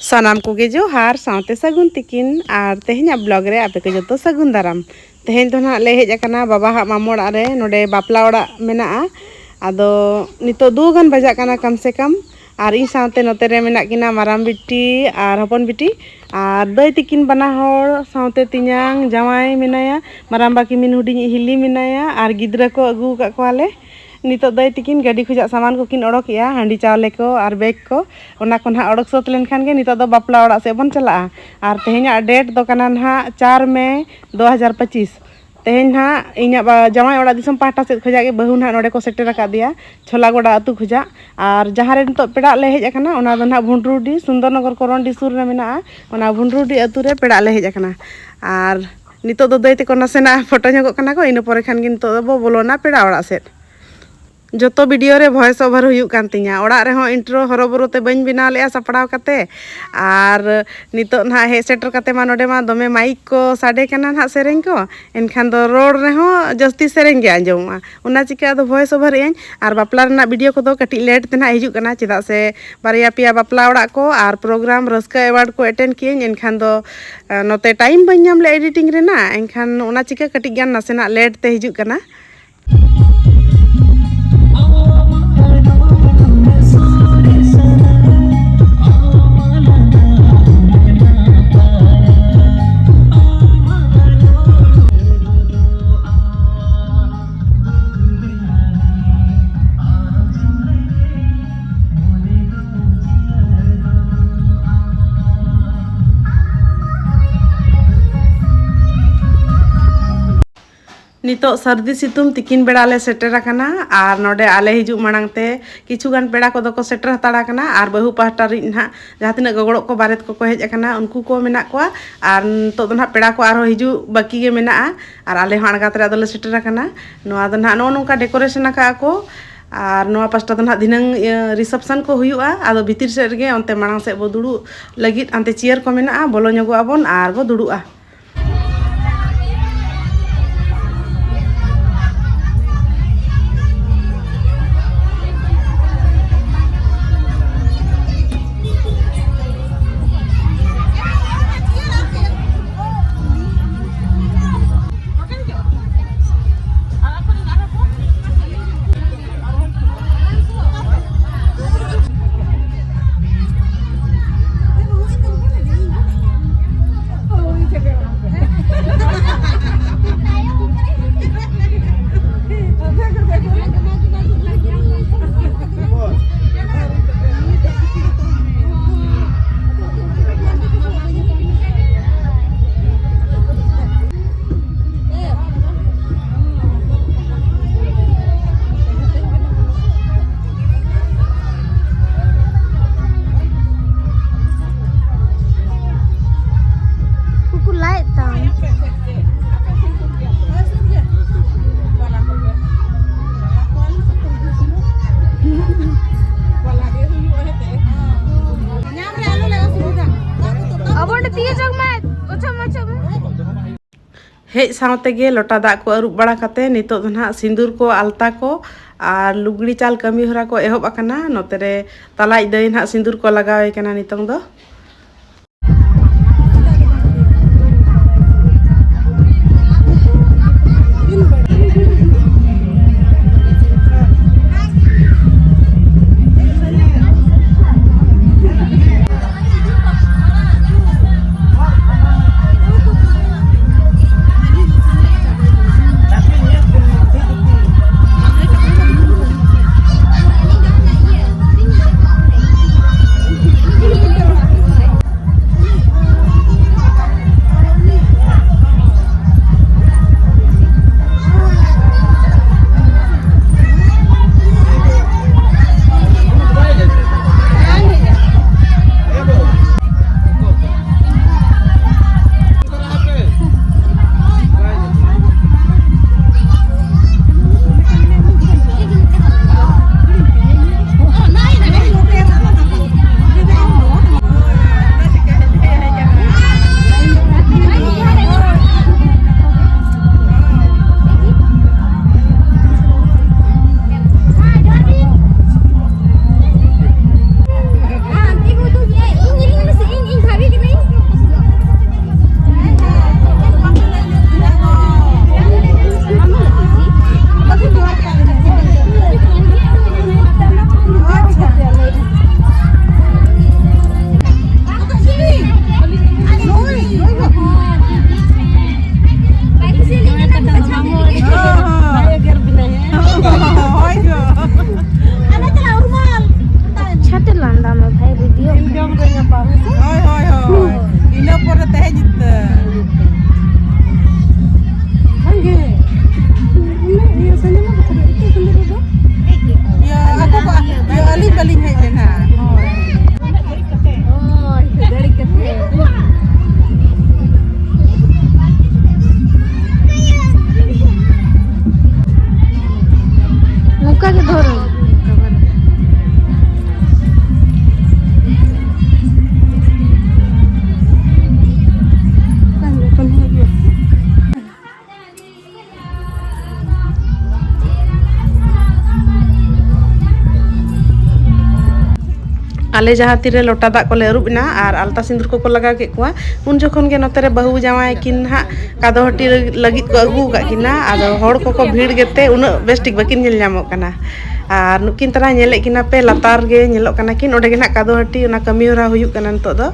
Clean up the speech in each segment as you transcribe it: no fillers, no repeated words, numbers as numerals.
सानाम कोगे जोहार साउते सगुन तिकिन और तेहें ब्लॉग रे आपे को जो सगुन दाराम तेहें तो ना ले हेजना बाबा हा मामोड़ रे नोडे बापला ओड़ा मेना आदो नितो 2 गन बजा कना कम से कम और इन साउते नोते रे मेना किना माराम बिटी और हपन बिटी और दई तिकिन बना होड़ साउते तिन्यांग जावाई मेनाया माराम बाकी मिन हुडिंग हिली मेनाया और गिद्रा को अगू का कोआले नितो दई तिकिन गाड़ी खुजा सामान को किन ओड़ोकिया हांडी चावले को और बैग को ओना को ना ओड़क सत लेनखान गे नितो दो बापला ओड़ा से बन चला और तेहें डेट दो कना ना 4 मई 2025 तेहें ना इना जामाई ओड़ा दिसम पाटा से खुजा के बहु ना नोडे को सेटर का दिया छोलागोड़ा अतु खुजा और जहाँ रे नितो पेड़ा ले हेज अकना ओना दो ना भुंडरुडी सुंदरनगर करंडी सुर रे मेना ओना भुंडरुडी अतु रे पेड़ा ले हेज अकना और नितो दो दई ते को नसेना फोटो ñogok कना को इन परे खान गे नितो दो बोलोना पेड़ा ओड़ा से जो तो वीडियो रे वॉइस ओवर हुयुक कान तिया ओड़ा रे हो इंट्रो हरोबरो ते बन बिना ले सपड़ाव कते और नितो ना हे सेटर कते मा नोडे मा दमे माइक को साडे कना ना सेरेंग को एनखान दो रोड रे हो जस्ती सेरेंग गे आंजोमा उना चिका दो वॉइस ओवर एन और बापला रना वीडियो को दो कटी लेट ते ना हिजुक कना चिदा से बारिया पिया बापला ओड़ा को और प्रोग्राम रस्का अवार्ड को अटेंड कियन एनखान दो नोते टाइम बन नाम ले एडिटिंग रे ना एनखान उना चिका कटी गान नासेना लेट ते हिजुक कना नितो सर्दी सितुम तिकिन बेड़ा ले सेटर अकना और नोडे आले हिजुक मांगते किछुगान पेड़ा को दो सेटर हताड़ा कना और बहु पाहटा रिन ना जहाँ तिना गगड़ो को बारेत को हेज अकना उनको को मेना कोआ और तो ना पेड़ा को आरो हिजु बाकी गे मेना और आले हो अणगात रे दले सेटर अकना नोआ दो ना नो नोका डेकोरेशन अका को और नोआ पास्टा दो ना दिनंग रिसेप्शन को हुयुआ आदो भितिर से गे ओनते मांग से बो दुडु लगित अंते चेयर को मेना बोलो ñogो आबोन और बो दुडुआ हेज सावते गे लोटा दाग को अरुब बड़ा कते नितो दो ना सिंदूर को आलता को और लुगड़ी चाल कमी हरा को एहब अकना नोते रे तलाई दई ना सिंदूर को लगावे कना नितोंग दो आले जहाँ तीरे लोटा दाग को अरुबना और आलता सिंदूर को लगा के कुआ उन जखन के नोते रे बहु जावाई किन हा कादोहटी लगित को अगू का किना आदो हड़ को भीड़ गेते उन बेस्टिक बकिन नेल ᱧᱟᱢᱚᱜ कना और नुकिन तरा नेले किना पे लतार गे नेलोक कना किन ओडे गे ना कादोहटी उना कमी होरा हुयुक कना नतो दो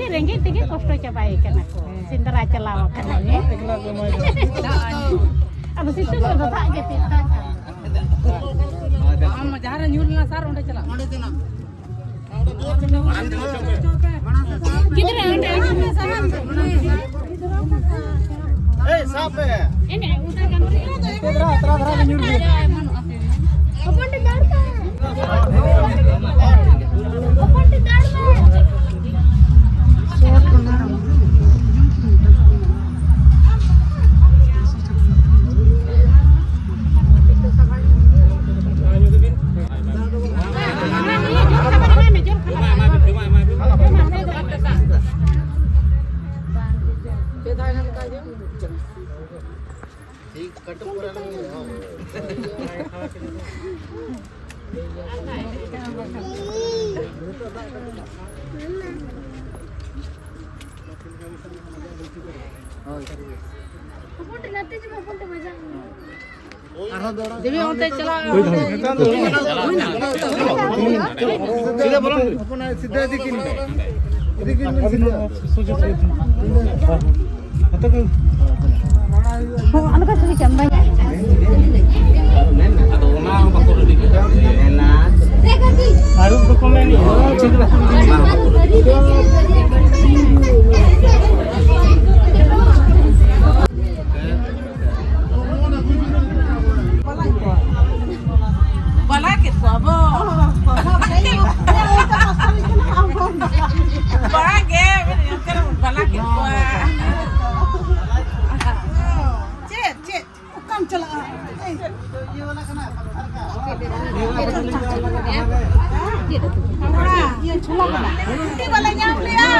Renggit tiga kosto cabai kena sindera celawa kena ni. Abis itu dah tak gitu. Am jahara nyurna sar onde cela. Onde cela. Kidra onde. Eh sape. Ini udah kan. Terah nyurna. Apa di darka? Apa di darka? Devi onte chala. Sida bolan. Apna sida dikin. Dikin sojo Atau kan? Anu kan sudah jam banyak. Atau orang bakal dikin. Enak. Harus dokumen ni. Balakit ko abo. Balakit ko. Cek, bukan celah. Iya, cuma. Di balanya beli ah.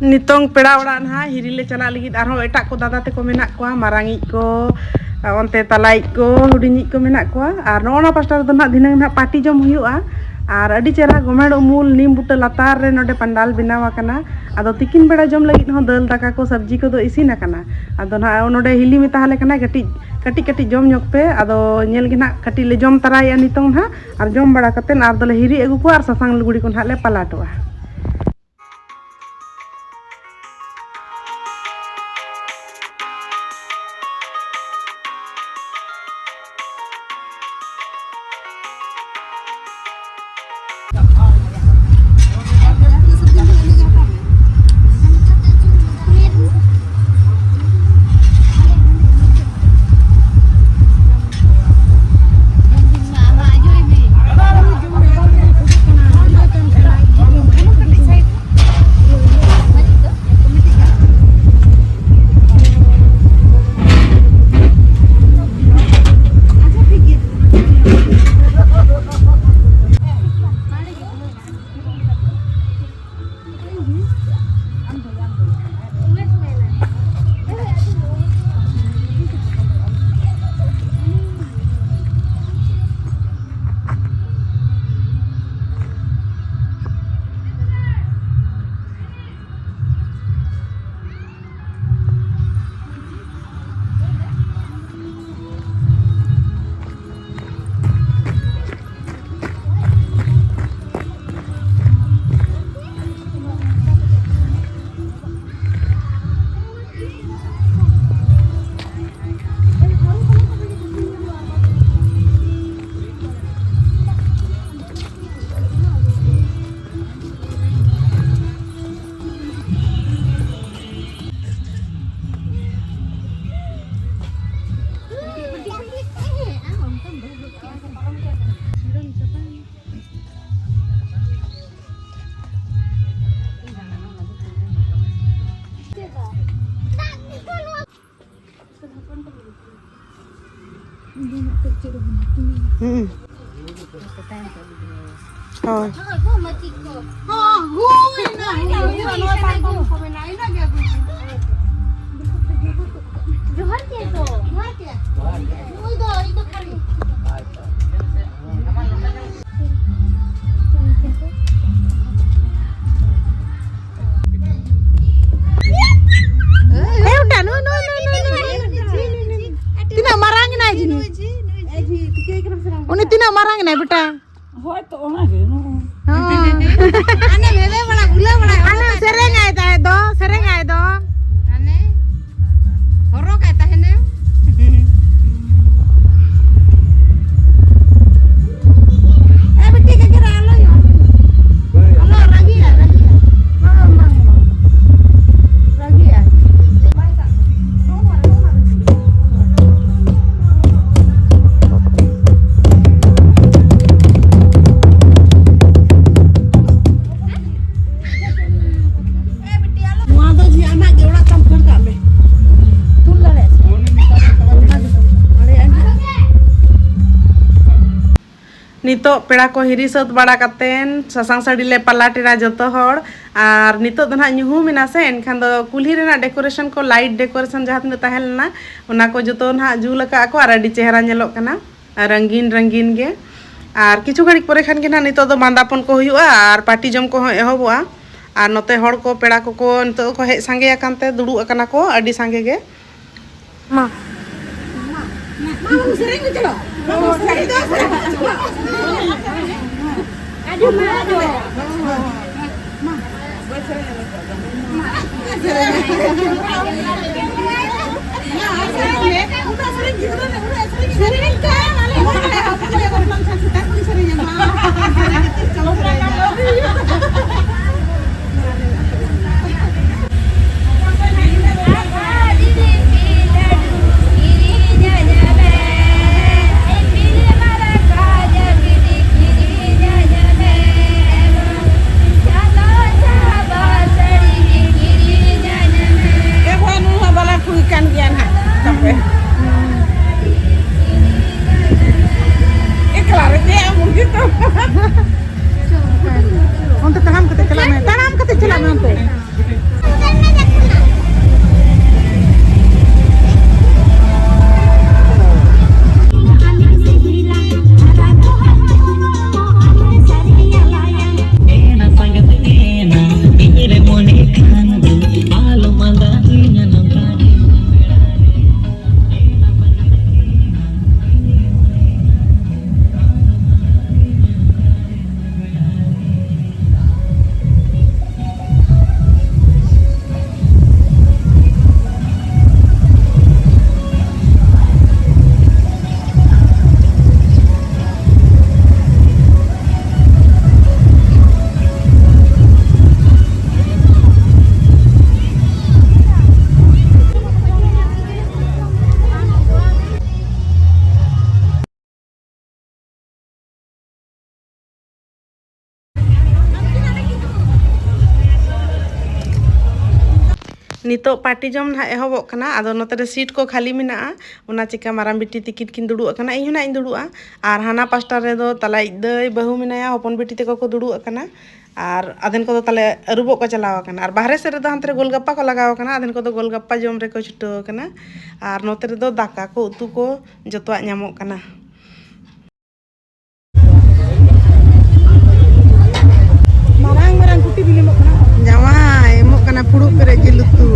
नितोंग पेड़ा ओड़ा ना हिरी ले चला लगी आरो एटा को दादा ते को मेना कोआ मारांगी को onte talai ko hudini ko menak ko ar nona pastar do nak dinang nak party jom huyu'a ar adi chera gomed umul nim buta latar re node pandal binawa kana ado tikin beda jom lagi no dal daka ko sabji ko do isina kana ado na node hili mi tahale kana kati kati jom nyok pe ado nyel gi nak kati le jom tarai anitong ha ar jom beda katen ar dole hiri egu ko ar sasang lugudi kon hale palatoa. Uni tina marang na beta. Hoy to ona ge no. Ane bebe bana gula bana. Ana sereng ay ta do, sereng ay do. Ane horo ka ta hene. Beti ka kira alo yo. Alo ragi ya. Ragi ya. Nito pera ko hiri saut bada katen sasang sari le palatira joto hor ar nito do na nyuhu minase enkhan do kulhi rena decoration ko light decoration jahat ne tahelna ona ko joto na jul ka ko ar adi chehra nyelok kana rangin ge ar kichu ghadik pore khan ge na nito do mandapon ko huyu'a ar party jom ko ehoboa ar note hor ko pera ko nito ko hej sange akante dudu akana ko adi sange ge ma Sering ke celo? Sering do sering. Aduh ma aduh. Ma. Buat sering. Sering kan? Ikan gian ha. नितो party जम ना एहबो कना आदो नोते seat को खाली मेना ओना चिका माराम बिटी तिकिन किन दुड़ु कना इन हुना इन दुड़ुआ आर हाना पास्टा रे दो तला इदय बहु मेनाया हपन बिटी ते को दुड़ु कना आर आदेन को ताले अरुबो को चलाव कना आर बाहरे से रे दो हंते गोलगप्पा को लगाव कना आदेन को गोलगप्पा जम रे को छुटो कना आर नोते रे दो दाका को उतु को जतवा ᱧᱟᱢᱚᱜ कना Marang marang kuti bili mo kana. जावा एमो कना फुड़ू पेरे जिलुतु